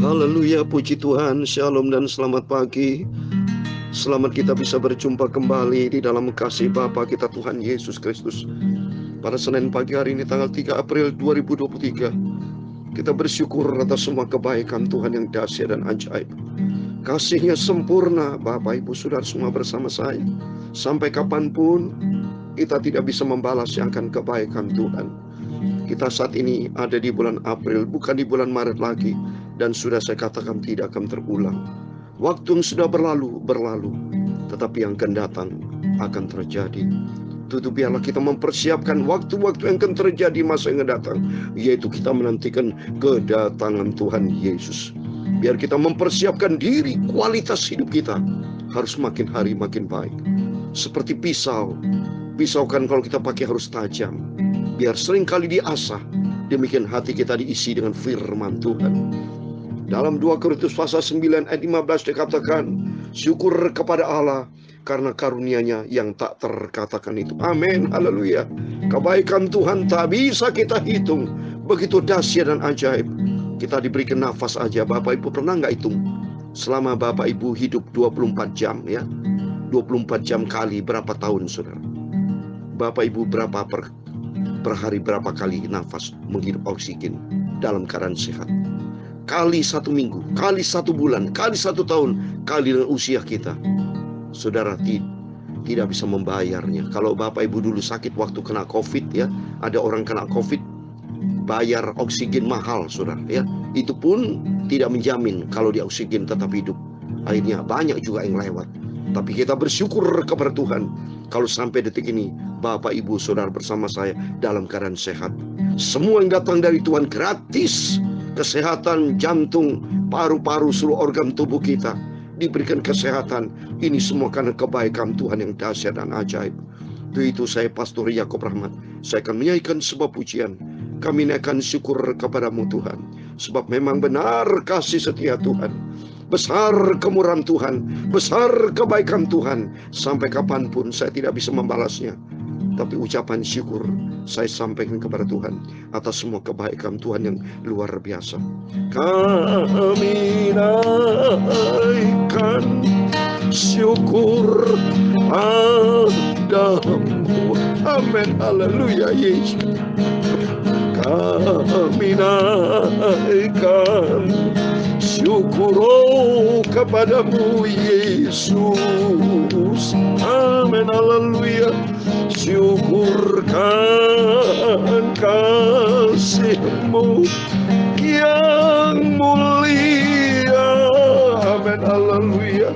Haleluya, puji Tuhan, shalom dan selamat pagi. Selamat kita bisa berjumpa kembali di dalam kasih Bapa kita Tuhan Yesus Kristus. Pada Senin pagi hari ini tanggal 3 April 2023, kita bersyukur atas semua kebaikan Tuhan yang dahsyat dan ajaib. Kasih-Nya sempurna, Bapak Ibu Saudara semua bersama saya. Sampai kapanpun kita tidak bisa membalas yang akan kebaikan Tuhan. Kita saat ini ada di bulan April, bukan di bulan Maret lagi. Dan sudah saya katakan tidak akan terulang. Waktu yang sudah berlalu, tetapi yang akan datang akan terjadi. Itu biarlah kita mempersiapkan waktu-waktu yang akan terjadi masa yang akan datang, yaitu kita menantikan kedatangan Tuhan Yesus. Biar kita mempersiapkan diri, kualitas hidup kita harus makin hari makin baik. Seperti pisau kan kalau kita pakai harus tajam, biar seringkali diasah. Demikian hati kita diisi dengan firman Tuhan. Dalam 2 Korintus pasal 9 ayat 15 dikatakan, syukur kepada Allah karena karunia-Nya yang tak terkatakan itu. Amin, haleluya. Kebaikan Tuhan tak bisa kita hitung, begitu dahsyat dan ajaib. Kita diberikan nafas aja. Bapak Ibu pernah nggak hitung selama Bapak Ibu hidup 24 jam ya? 24 jam kali berapa tahun, saudara? Bapak Ibu berapa per hari berapa kali nafas menghirup oksigen dalam keadaan sehat? Kali 1 minggu, kali 1 bulan, kali 1 tahun, kali dengan usia kita. Saudara tidak bisa membayarnya. Kalau Bapak Ibu dulu sakit waktu kena COVID ya, ada orang kena COVID, bayar oksigen mahal, saudara ya. Itu pun tidak menjamin kalau dia oksigen tetap hidup. Akhirnya banyak juga yang lewat. Tapi kita bersyukur kepada Tuhan kalau sampai detik ini Bapak Ibu Saudara bersama saya dalam keadaan sehat. Semua yang datang dari Tuhan gratis. Kesehatan jantung, paru-paru, seluruh organ tubuh kita diberikan kesehatan. Ini semua karena kebaikan Tuhan yang dahsyat dan ajaib. Itu saya Pastor Yakob Rahmat. Saya akan menyanyikan sebuah pujian. Kami naikkan syukur kepadamu Tuhan, sebab memang benar kasih setia Tuhan. Besar kemurahan Tuhan, besar kebaikan Tuhan. Sampai kapanpun saya tidak bisa membalasnya, tapi ucapan syukur saya sampaikan kepada Tuhan atas semua kebaikan Tuhan yang luar biasa. Kami naikkan syukur padamu. Amin, haleluya Yesus. Kami naikkan syukur kepadamu Yesus. Amin, haleluya. Syukurkan kasih-Mu yang mulia. Amin, haleluya.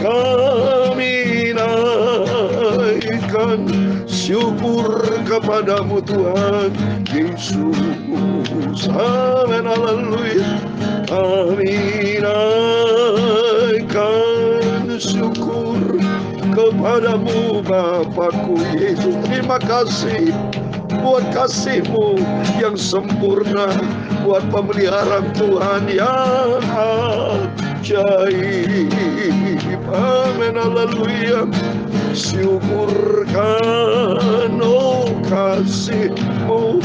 Kami naikkan syukur kepadamu Tuhan Yesus. Amin, haleluya. Kami naikkan syukur kepadamu Bapakku Yesus. Terima kasih buat kasih-Mu yang sempurna, buat pemeliharaan Tuhan yang ajaib. Amin, haleluya. Syukurkan kasih-Mu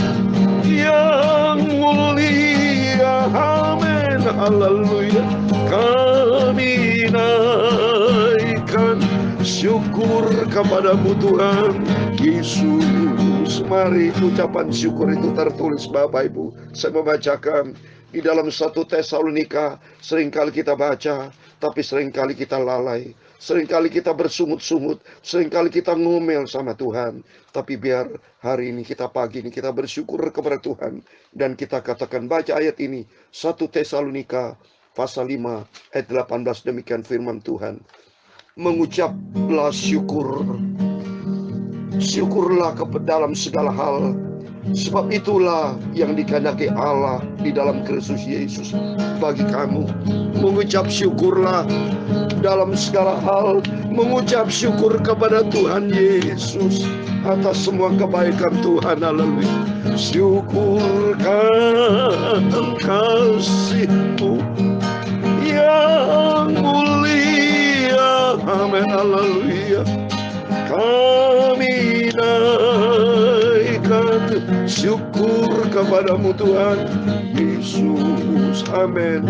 yang mulia. Amin, haleluya. Kami naikkan syukur kepadamu Tuhan Yesus. Mari ucapan syukur itu tertulis Bapak Ibu. Saya membacakan di dalam 1 Tesalonika. Seringkali kita baca, tapi seringkali kita lalai. Seringkali kita bersungut-sungut, seringkali kita ngomel sama Tuhan. Tapi biar hari ini pagi ini kita bersyukur kepada Tuhan. Dan kita katakan, baca ayat ini, 1 Tesalonika pasal 5 ayat 18, demikian firman Tuhan. Mengucaplah syukur. Syukurlah dalam segala hal, sebab itulah yang dikehendaki Allah di dalam Kristus Yesus bagi kamu. Mengucap syukurlah dalam segala hal. Mengucap syukur kepada Tuhan Yesus atas semua kebaikan Tuhan. Haleluya. Syukurkan kasih-Mu yang mulia. Amin, haleluya. Kami naikkan syukur kepadamu Tuhan Yesus. Amin.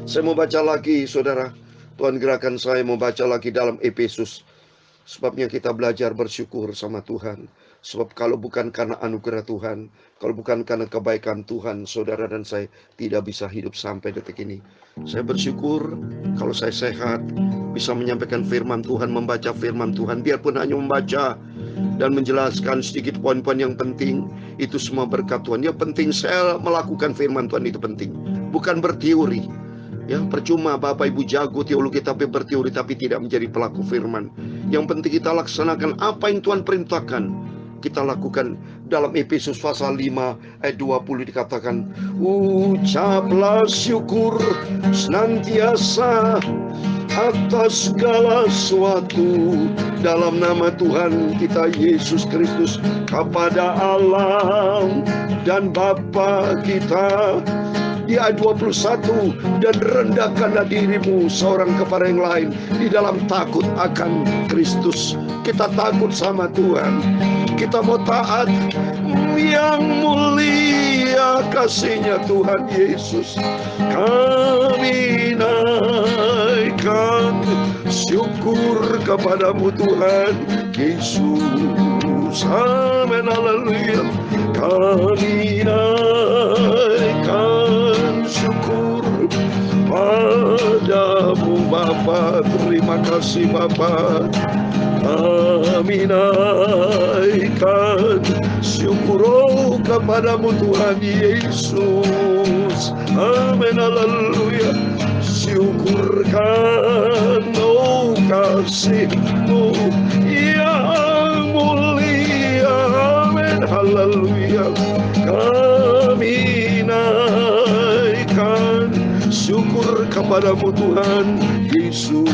Saya mau baca lagi, saudara. Tuhan gerakan saya mau baca lagi dalam Efesus. Sebabnya kita belajar bersyukur sama Tuhan. Sebab kalau bukan karena anugerah Tuhan, kalau bukan karena kebaikan Tuhan, saudara dan saya tidak bisa hidup sampai detik ini. Saya bersyukur kalau saya sehat, bisa menyampaikan firman Tuhan, membaca firman Tuhan. Biarpun hanya membaca dan menjelaskan sedikit poin-poin yang penting, itu semua berkat Tuhan. Yang penting saya melakukan firman Tuhan, itu penting. Bukan berteori. Ya, percuma Bapak Ibu jago teologi tapi berteori tapi tidak menjadi pelaku firman. Yang penting kita laksanakan apa yang Tuhan perintahkan. Kita lakukan. Dalam Efesus pasal 5 ayat 20 dikatakan, ucaplah syukur senantiasa atas segala sesuatu dalam nama Tuhan kita Yesus Kristus kepada Allah dan Bapa kita. Di ayat 21, dan rendahkanlah dirimu seorang kepada yang lain di dalam takut akan Kristus. Kita takut sama Tuhan, kita mau taat. Yang mulia kasih-Nya Tuhan Yesus, kami naikkan syukur kepadamu Tuhan Yesus. Amin, haleluya. Kami naikkan syukur padamu Bapa. Terima kasih Bapa. Kami naikkan syukur kepadamu Tuhan Yesus. Amin, haleluya. Syukurkan kasih-Mu yang mulia. Amin, haleluya. Kami naikkan syukur kepadamu Tuhan Yesus.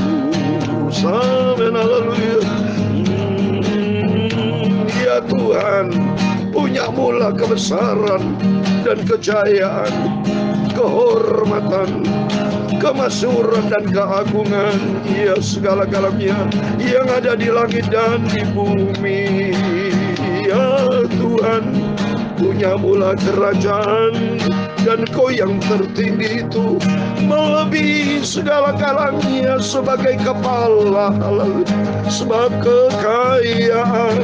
Amin, haleluya. Ya Tuhan, punya mula kebesaran dan kejayaan, kehormatan, kemasyhuran dan keagungan, ya segala-galanya yang ada di langit dan di bumi. Ya Tuhan, punya mula kerajaan, dan Kau yang tertinggi itu melebihi segala-galanya sebagai kepala. Sebab kekayaan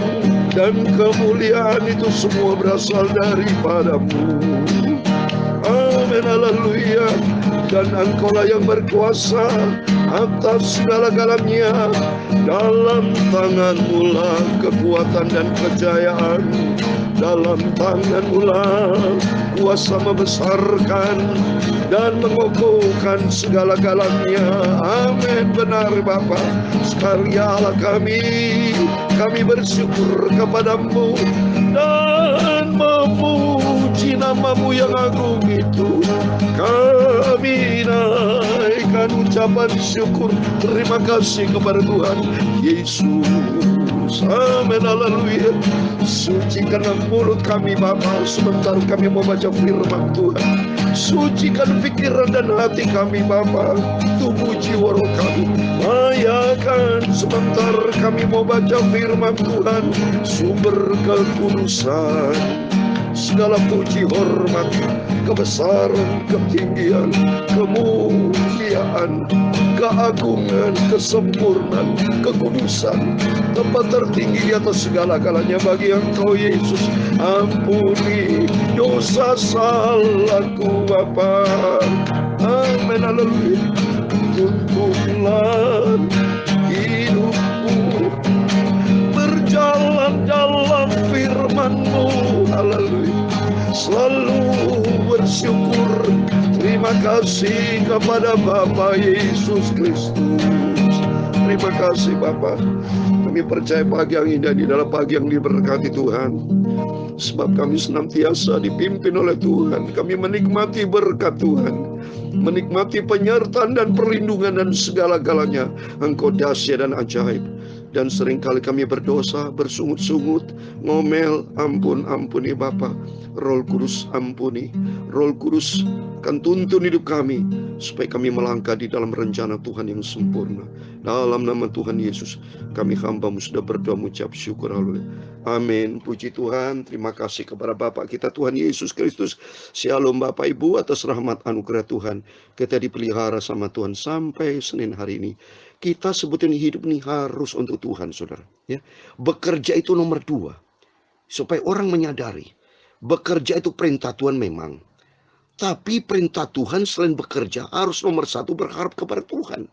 dan kemuliaan itu semua berasal daripada-Mu. Amin, haleluya. Dan Engkau-lah yang berkuasa atas segala-galanya. Dalam tangan-Mu lah kekuatan dan kejayaan. Dalam tangan-Mu lah kuasa membesarkan dan mengokohkan segala-galanya. Amin, benar Bapa. Sekarya Allah kami bersyukur kepadamu dan memuji nama-Mu yang agung itu. Kami naikkan ucapan syukur, terima kasih kepada Tuhan Yesus. Amin, haleluya. Sucikanlah mulut kami Bapa, sebentar kami mau baca firman Tuhan. Sucikan pikiran dan hati kami Bapa, tubuh jiwa roh kami. Mayakan sebentar kami mau baca firman Tuhan. Sumber kekudusan, segala puji hormat, kebesaran, ketinggian, kemuliaan, keagungan, kesempurnaan, kekudusan, tempat tertinggi di atas segala-galanya bagi Engkau Yesus. Ampuni dosa salahku Bapa. Amin, haleluya. Tuntunlah hidupku berjalan dalam firman-Mu. Haleluya. Selalu bersyukur, terima kasih kepada Bapa Yesus Kristus. Terima kasih Bapa. Kami percaya pagi yang indah di dalam pagi yang diberkati Tuhan. Sebab kami senantiasa dipimpin oleh Tuhan. Kami menikmati berkat Tuhan, menikmati penyertaan dan perlindungan dan segala-galanya. Engkau dahsyat dan ajaib. Dan seringkali kami berdosa, bersungut-sungut, ngomel. Ampuni Bapa. Roh Kudus ampuni. Roh Kudus akan tuntun hidup kami supaya kami melangkah di dalam rencana Tuhan yang sempurna. Dalam nama Tuhan Yesus, kami hamba-Mu sudah berdoa mengucap syukur. Haleluya. Amin. Puji Tuhan. Terima kasih kepada Bapak kita Tuhan Yesus Kristus. Shalom Bapak Ibu, atas rahmat anugerah Tuhan. Kita dipelihara sama Tuhan sampai Senin hari ini. Kita sebutin hidup ini harus untuk Tuhan, saudara. Ya, bekerja itu nomor 2. Supaya orang menyadari. Bekerja itu perintah Tuhan memang. Tapi perintah Tuhan selain bekerja harus nomor 1 berharap kepada Tuhan.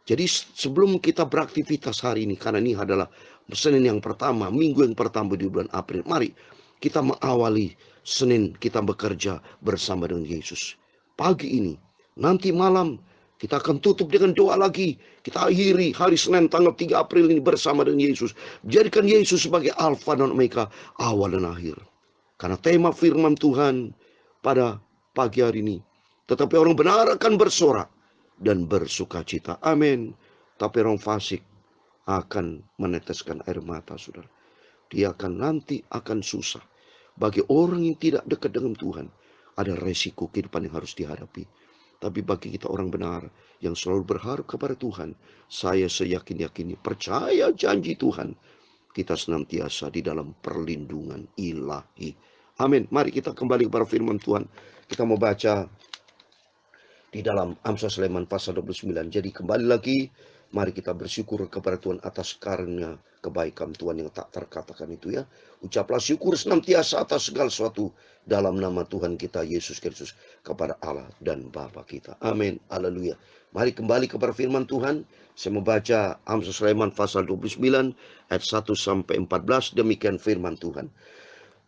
Jadi sebelum kita beraktivitas hari ini, karena ini adalah Senin yang pertama, minggu yang pertama di bulan April, mari kita mengawali Senin kita bekerja bersama dengan Yesus. Pagi ini, nanti malam kita akan tutup dengan doa lagi. Kita akhiri hari Senin tanggal 3 April ini bersama dengan Yesus. Jadikan Yesus sebagai Alfa dan Omega, awal dan akhir. Karena tema firman Tuhan pada pagi hari ini, tetapi orang benar akan bersorak dan bersukacita. Amin. Tapi orang fasik akan meneteskan air mata, saudara. Dia nanti akan susah. Bagi orang yang tidak dekat dengan Tuhan, ada resiko kehidupan yang harus dihadapi. Tapi bagi kita orang benar yang selalu berharap kepada Tuhan, saya seyakin-yakinnya percaya janji Tuhan, kita senantiasa di dalam perlindungan ilahi. Amin. Mari kita kembali kepada firman Tuhan. Kita mau baca di dalam Amsal Sulaiman pasal 29. Jadi kembali lagi, mari kita bersyukur kepada Tuhan atas karunia kebaikan Tuhan yang tak terkatakan itu ya. Ucaplah syukur senantiasa atas segala sesuatu dalam nama Tuhan kita Yesus Kristus kepada Allah dan Bapa kita. Amin. Haleluya. Mari kembali kepada firman Tuhan. Saya membaca Amsal Sulaiman pasal 29 ayat 1 sampai 14. Demikian firman Tuhan.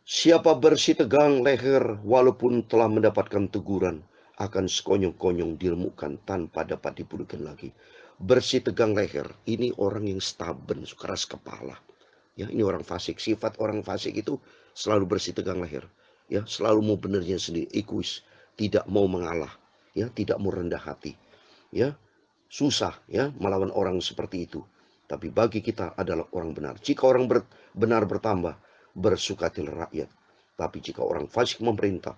Siapa bersih tegang leher walaupun telah mendapatkan teguran, akan sekonyong-konyong diremukkan tanpa dapat dipulihkan lagi. Bersih tegang leher, ini orang yang stubborn, keras kepala. Ya, ini orang fasik. Sifat orang fasik itu selalu bersih tegang leher. Ya, selalu mau benernya sendiri, egois, tidak mau mengalah, ya, tidak mau rendah hati. Ya, susah ya melawan orang seperti itu. Tapi bagi kita adalah orang benar. Jika orang benar bertambah, bersukatilah rakyat. Tapi jika orang fasik memerintah,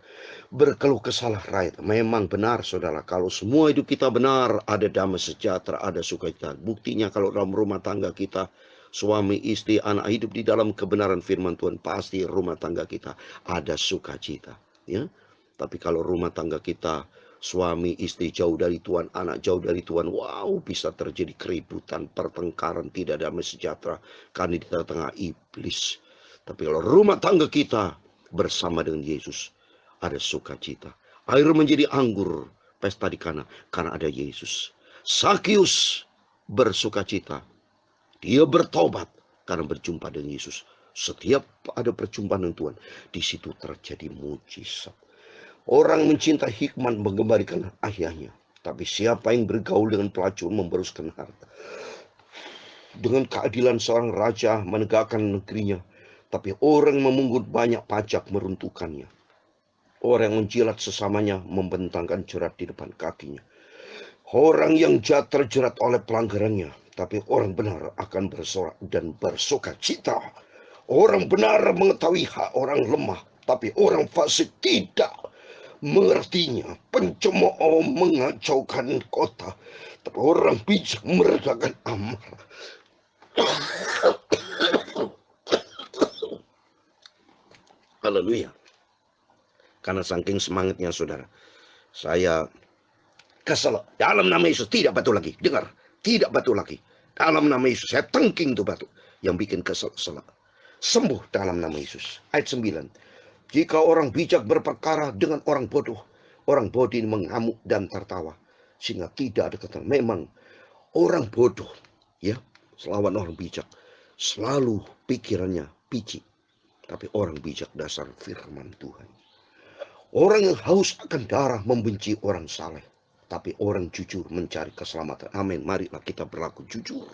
berkeluh kesahlah rakyat. Memang benar saudara, kalau semua hidup kita benar, ada damai sejahtera, ada sukacita. Buktinya kalau dalam rumah tangga kita, suami, istri, anak hidup di dalam kebenaran firman Tuhan, pasti rumah tangga kita ada sukacita. Ya. Tapi kalau rumah tangga kita, suami, istri jauh dari Tuhan, anak jauh dari Tuhan, wow, bisa terjadi keributan, pertengkaran, tidak damai sejahtera, karena di tengah iblis. Tapi kalau rumah tangga kita bersama dengan Yesus, ada sukacita. Air menjadi anggur, pesta di kana, karena ada Yesus. Sakius bersukacita. Dia bertobat karena berjumpa dengan Yesus. Setiap ada perjumpaan dengan Tuhan, di situ terjadi mujizat. Orang mencintai hikmat mengembalikan ayahnya. Tapi siapa yang bergaul dengan pelacur memberuskan harta. Dengan keadilan seorang raja menegakkan negerinya. Tapi orang memungut banyak pajak meruntuhkannya. Orang yang menjilat sesamanya membentangkan jerat di depan kakinya. Orang yang jahat terjerat oleh pelanggarannya. Tapi orang benar akan bersorak dan bersukacita. Orang benar mengetahui hak orang lemah. Tapi orang fasik tidak mengertinya. Pencemooh mengacaukan kota. Tapi orang bijak meredakan amarah. Haleluya. Karena saking semangatnya saudara, saya kesel. Dalam nama Yesus tidak batu lagi. Dengar, tidak batu lagi. Dalam nama Yesus saya tengking tuh batu yang bikin kesel. Sembuh dalam nama Yesus. Ayat 9. Jika orang bijak berperkara dengan orang bodoh ini mengamuk dan tertawa, sehingga tidak ada kata. Memang orang bodoh ya selawan orang bijak selalu pikirannya picik. Tapi orang bijak dasar firman Tuhan. Orang yang haus akan darah membenci orang saleh. Tapi orang jujur mencari keselamatan. Amin. Marilah kita berlaku jujur.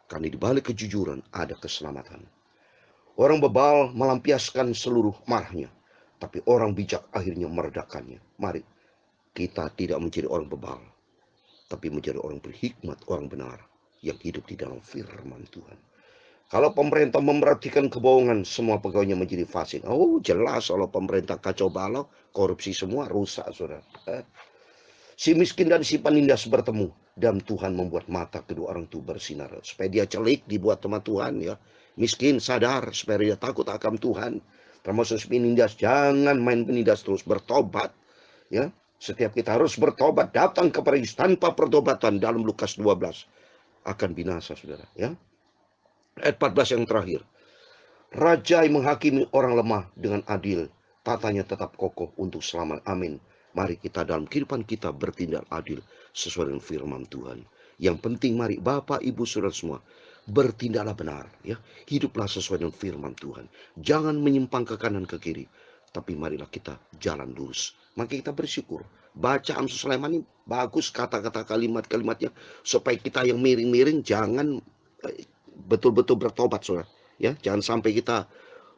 Karena di balik kejujuran ada keselamatan. Orang bebal melampiaskan seluruh marahnya. Tapi orang bijak akhirnya meredakannya. Mari kita tidak menjadi orang bebal. Tapi menjadi orang berhikmat, orang benar. Yang hidup di dalam firman Tuhan. Kalau pemerintah memperhatikan kebohongan, semua pegawainya menjadi fasik. Oh jelas kalau pemerintah kacau balau, korupsi semua, rusak saudara. Si miskin dan si penindas bertemu. Dan Tuhan membuat mata kedua orang itu bersinar. Supaya dia celik dibuat sama Tuhan ya. miskin sadar supaya dia takut akan Tuhan. Termasuk penindas, jangan main penindas terus, bertobat. Ya, setiap kita harus bertobat, datang kepada Yesus. Tanpa pertobatan dalam Lukas 12 akan binasa, saudara. Ya, ayat 14 yang terakhir. Raja yang menghakimi orang lemah dengan adil, tatanya tetap kokoh untuk selamanya. Amin. Mari kita dalam kehidupan kita bertindak adil sesuai dengan firman Tuhan. Yang penting mari Bapak, Ibu, Saudara semua, bertindaklah benar, ya. Hiduplah sesuai dengan firman Tuhan. Jangan menyimpang ke kanan ke kiri, tapi marilah kita jalan lurus. Maka kita bersyukur. Baca Amsal Sulaiman ini bagus, kata-kata kalimat-kalimatnya, supaya kita yang miring-miring jangan betul-betul bertobat, saudara. Ya, jangan sampai kita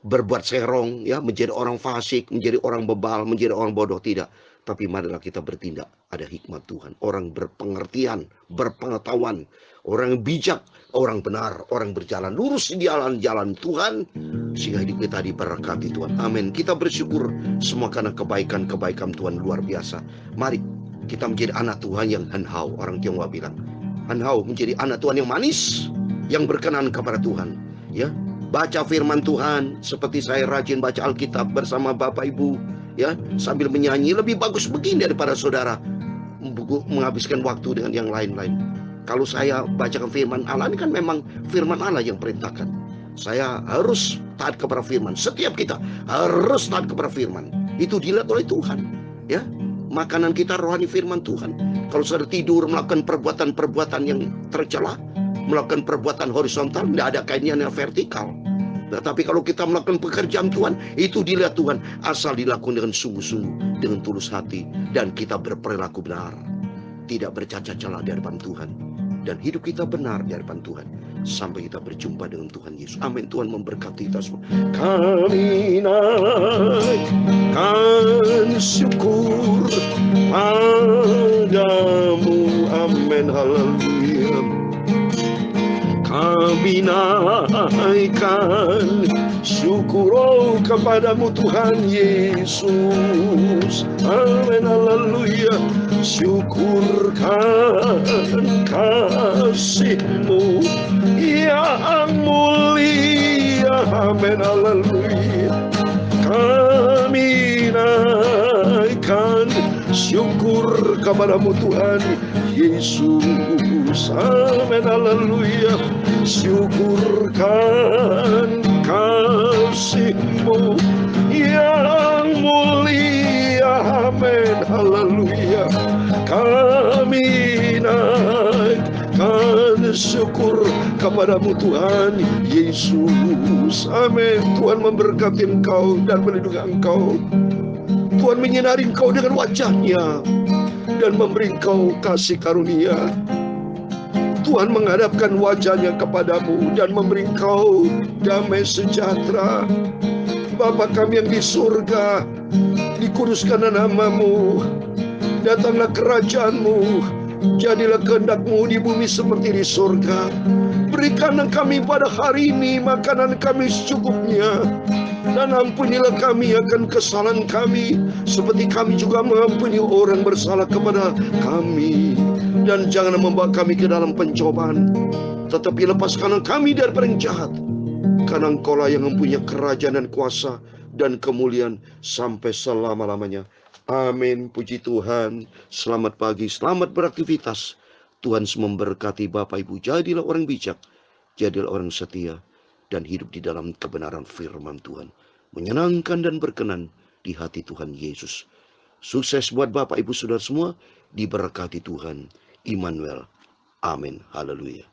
berbuat serong, ya, menjadi orang fasik, menjadi orang bebal, menjadi orang bodoh, tidak. Tapi marilah kita bertindak ada hikmat Tuhan, orang berpengertian, berpengetahuan, orang bijak, orang benar, orang berjalan lurus di jalan-jalan Tuhan, sehingga hidup kita diberkati Tuhan. Amin. Kita bersyukur semua karena kebaikan-kebaikan Tuhan luar biasa. Mari kita menjadi anak Tuhan yang hanhau, orang Tionghoa bilang. Hanhau menjadi anak Tuhan yang manis, yang berkenan kepada Tuhan. Ya, baca firman Tuhan seperti saya rajin baca Alkitab bersama Bapak Ibu, ya, sambil menyanyi. Lebih bagus begini daripada saudara menghabiskan waktu dengan yang lain-lain. Kalau saya bacakan firman Allah, ini kan memang firman Allah yang perintahkan. Saya harus taat kepada firman. Setiap kita harus taat kepada firman. Itu dilihat oleh Tuhan, ya. Makanan kita rohani firman Tuhan. Kalau saudara tidur melakukan perbuatan-perbuatan yang tercela, melakukan perbuatan horizontal, tidak ada kainnya yang vertikal. Nah, tapi kalau kita melakukan pekerjaan Tuhan, itu dilihat Tuhan, asal dilakukan dengan sungguh-sungguh, dengan tulus hati, dan kita berperilaku benar, tidak bercacat celah di hadapan Tuhan, dan hidup kita benar di hadapan Tuhan, sampai kita berjumpa dengan Tuhan Yesus. Amin. Tuhan memberkati kita semua. Kami naikkan syukur padamu. Amin. Haleluya. Kami naikkan syukur kepadamu Tuhan Yesus. Amin, haleluya. Syukurkan kasih-Mu yang mulia. Amin, haleluya. Kami naikkan syukur kepadamu Tuhan Yesus. Amin, haleluya. Syukurkan kasih-Mu yang mulia. Amin, haleluya. Kami naikkan syukur kepadamu Tuhan Yesus. Amin. Tuhan memberkati engkau dan melindungi engkau. Tuhan menyinari engkau dengan wajah-Nya dan memberi engkau kasih karunia. Tuhan menghadapkan wajah-Nya kepadamu dan memberi engkau damai sejahtera. Bapa kami yang di surga, dikuduskanlah nama-Mu, datanglah kerajaan-Mu, jadilah kehendak-Mu di bumi seperti di surga. Berikanlah kami pada hari ini makanan kami secukupnya, dan ampunilah kami akan kesalahan kami, seperti kami juga mengampuni orang bersalah kepada kami. Dan jangan membawa kami ke dalam pencobaan, tetapi lepaskanlah kami daripada yang jahat. Karena Engkau-lah yang mempunyai kerajaan dan kuasa dan kemuliaan sampai selama-lamanya. Amin. Puji Tuhan. Selamat pagi, selamat beraktivitas. Tuhan memberkati Bapak Ibu. Jadilah orang bijak, jadilah orang setia, dan hidup di dalam kebenaran firman Tuhan, menyenangkan dan berkenan di hati Tuhan Yesus. Sukses buat Bapak Ibu Saudara semua, diberkati Tuhan Immanuel. Amin. Haleluya.